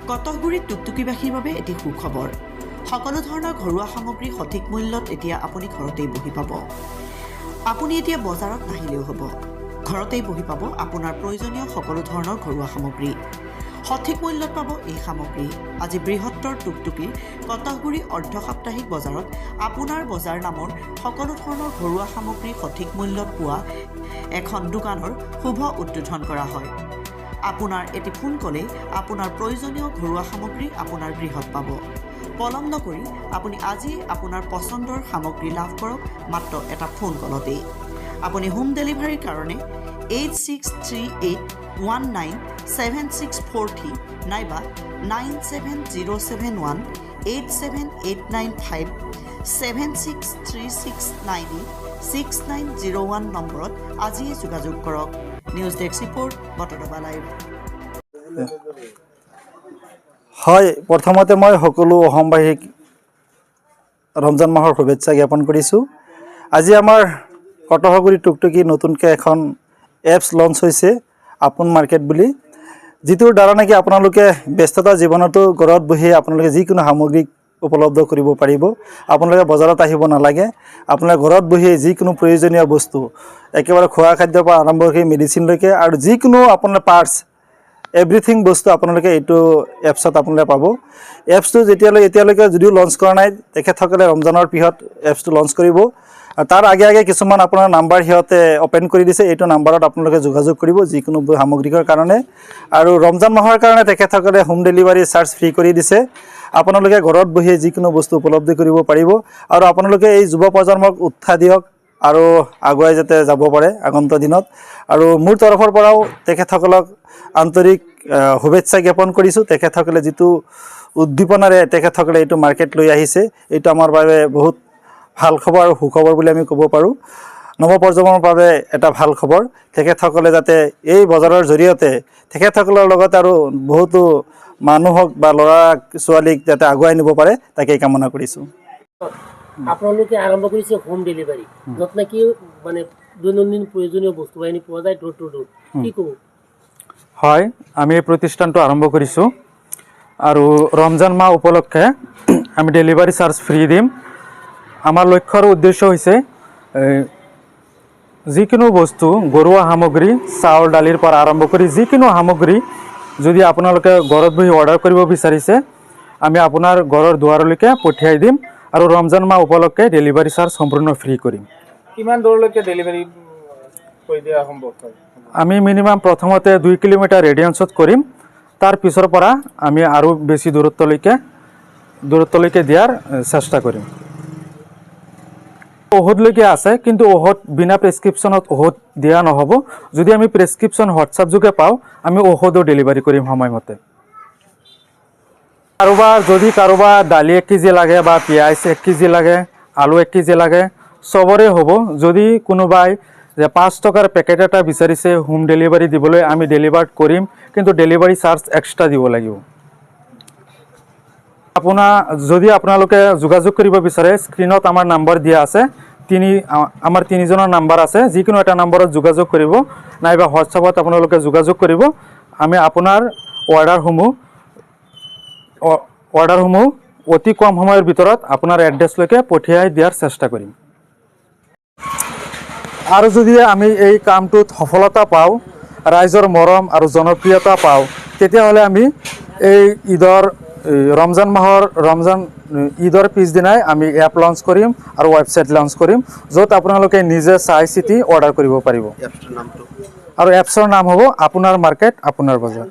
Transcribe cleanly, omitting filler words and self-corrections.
কটকগুৰিত টুকটুকিবাসীৰ বাবে এটি সুখবৰ। সকলো ধৰণৰ ঘৰুৱা সামগ্ৰী সঠিক মূল্যত এতিয়া আপুনি ঘৰতেই বহি পাব। আপুনি এতিয়া বজাৰত নাহিলেও হ'ব, ঘৰতেই বহি পাব আপোনাৰ প্ৰয়োজনীয় সকলো ধৰণৰ ঘৰুৱা সামগ্ৰী। সঠিক মূল্যত পাব এই সামগ্ৰী। আজি বৃহত্তৰ টুকটুকিৰ কটকগুৰি অৰ্ধ সাপ্তাহিক বজাৰত আপোনাৰ বজাৰ নামৰ সকলো ধৰণৰ ঘৰুৱা সামগ্ৰী সঠিক মূল্যত পোৱা এখন দোকানৰ শুভ উদ্বোধন কৰা হয়। আপোনাৰ এটি ফোন ক'লেই আপোনাৰ প্ৰয়োজনীয় ঘৰুৱা সামগ্ৰী আপোনাৰ গৃহত পাব। পলম নকৰি আপুনি আজি আপোনাৰ পচন্দৰ সামগ্ৰী লাভ কৰক মাত্ৰ এটা ফোন কলতেই। আপুনি হোম ডেলিভাৰীৰ কাৰণে 8638197643 নাইবা 97071 87895 7636986901 নম্বৰত আজিয়ে যোগাযোগ কৰক। নিউজ ডেস্ক ৰিপৰ্ট বটদবা লাইভ। হয়, প্ৰথমতে মই সকলো অসমবাসীক ৰমজান মাহৰ শুভেচ্ছা জ্ঞাপন কৰিছোঁ। আজি আমাৰ কটকগুৰি টুকটুকি নতুনকৈ এখন এপছ লঞ্চ হৈছে আপোন মাৰ্কেট বুলি, যিটোৰ দ্বাৰা নেকি আপোনালোকে ব্যস্ততা জীৱনতো ঘৰত বহি আপোনালোকে যিকোনো সামগ্ৰী উপলব্ধ কৰিব পাৰিব। আপোনালোকে বজাৰত আহিব নালাগে। আপোনাৰ ঘৰত বহি যিকোনো প্ৰয়োজনীয় বস্তু, একেবাৰে খোৱা খাদ্যৰ পৰা আৰম্ভ কৰি মেডিচিনলৈকে আৰু যিকোনো আপোনাৰ পাৰ্টছ এভৰিথিং বস্তু আপোনালোকে এইটো এপছত আপোনালোকে পাব। এপছটো এতিয়ালৈকে যদিও লঞ্চ কৰা নাই, তেখেতসকলে ৰমজানৰ পিছত এপছটো লঞ্চ কৰিব। আৰু তাৰ আগে আগে কিছুমান আপোনাৰ নাম্বাৰ সিহঁতে অ'পেন কৰি দিছে। এইটো নাম্বাৰত আপোনালোকে যোগাযোগ কৰিব যিকোনো সামগ্ৰীৰ কাৰণে। আৰু ৰমজান মাহৰ কাৰণে তেখেতসকলে হোম ডেলিভাৰী চাৰ্জ ফ্ৰী কৰি দিছে। আপোনালোকে ঘৰত বহি যিকোনো বস্তু উপলব্ধি কৰিব পাৰিব। আৰু আপোনালোকে এই যুৱ প্ৰজন্মক উৎসাহ দিয়ক আৰু আগুৱাই যাতে যাব পাৰে আগন্তুক দিনত। আৰু মোৰ তৰফৰ পৰাও তেখেতসকলক আন্তৰিক শুভেচ্ছা জ্ঞাপন কৰিছোঁ। তেখেতসকলে যিটো উদ্দীপনাৰে তেখেতসকলে এইটো মাৰ্কেট লৈ আহিছে, এইটো আমাৰ বাবে বহুত ভাল খবৰ আৰু সুখবৰ বুলি আমি ক'ব পাৰোঁ। নৱপ্ৰজন্মৰ বাবে এটা ভাল খবৰ। তেখেতসকলে যাতে এই বজাৰৰ জৰিয়তে তেখেতসকলৰ লগত আৰু বহুতো মানুহক বা ল'ৰা ছোৱালীক যাতে আগুৱাই নিব পাৰে, তাকেই কামনা কৰিছোঁ। আপোনালোকে আৰম্ভ কৰিছে হোম ডেলিভাৰী, য'ত নেকি মানে দৈনন্দিন প্ৰয়োজনীয় বস্তু বাহিনী পোৱা যায় ডোৰ টু ডোৰ, কি ক'ব? হয়, আমি এই প্ৰতিষ্ঠানটো আৰম্ভ কৰিছোঁ আৰু ৰমজান মাহ উপলক্ষে আমি ডেলিভাৰী চাৰ্জ ফ্ৰী দিম। আমাৰ লক্ষ্য আৰু উদ্দেশ্য হৈছে যিকোনো বস্তু ঘৰুৱা সামগ্ৰী, চাউল দালিৰ পৰা আৰম্ভ কৰি যিকোনো সামগ্ৰী যদি আপোনালোকে ঘৰত বহি অৰ্ডাৰ কৰিব বিচাৰিছে, আমি আপোনাৰ ঘৰৰ দুৱাৰলৈকে পঠিয়াই দিম আৰু ৰমজান মাহ উপলক্ষে ডেলিভাৰী চাৰ্জ সম্পূৰ্ণ ফ্ৰী কৰিম। কিমান দূৰলৈকে ডেলিভাৰী কৰি দিয়া সম্ভৱ হয়? আমি মিনিমাম প্ৰথমতে 2 কিলোমিটাৰ ৰেডিয়ান্সত কৰিম। তাৰ পিছৰ পৰা আমি আৰু বেছি দূৰত্বলৈকে দিয়াৰ চেষ্টা কৰিম। ঔষধলৈকে আছে, কিন্তু ঔষধ বিনা প্ৰেছক্ৰিপশ্যনত ঔষধ দিয়া নহ'ব। যদি আমি প্ৰেছক্ৰিপশ্যন হোৱাটছআপ যোগে পাওঁ, আমি ঔষধো ডেলিভাৰী কৰিম সময়মতে। যদি কাৰোবাৰ দালি 1 কেজি লাগে বা পিঁয়াজ 1 কেজি লাগে, আলু 1 কেজি লাগে, চবৰে হ'ব। যদি কোনোবাই যে 5 টকাৰ পেকেট এটা বিচাৰিছে হোম ডেলিভাৰী দিবলৈ, আমি ডেলিভাৰ্ড কৰিম, কিন্তু ডেলিভাৰী চাৰ্জ এক্সট্ৰা দিব লাগিব। যদি আপোনালোকে যোগাযোগ কৰিব বিচাৰে, স্ক্ৰীণত আমাৰ নাম্বাৰ দিয়া আছে, আমাৰ 3জনৰ নাম্বাৰ আছে। যিকোনো এটা নাম্বাৰত যোগাযোগ কৰিব, নাইবা হোৱাটছআপত আপোনালোকে যোগাযোগ কৰিব। আমি আপোনাৰ অৰ্ডাৰসমূহ অতি কম সময়ৰ ভিতৰত আপোনাৰ এড্ৰেছলৈকে পঠিয়াই দিয়াৰ চেষ্টা কৰিম। আৰু যদি আমি এই কামটোত সফলতা পাওঁ, ৰাইজৰ মৰম আৰু জনপ্ৰিয়তা পাওঁ, তেতিয়াহ'লে আমি এই ঈদৰ পিছদিনাই আমি এপ লঞ্চ কৰিম আৰু ৱেবছাইট লঞ্চ কৰিম, য'ত আপোনালোকে নিজে চাই চিতি অৰ্ডাৰ কৰিব পাৰিব। আৰু এপছৰ নাম হ'ব আপোনাৰ মাৰ্কেট আপোনাৰ বজাৰ।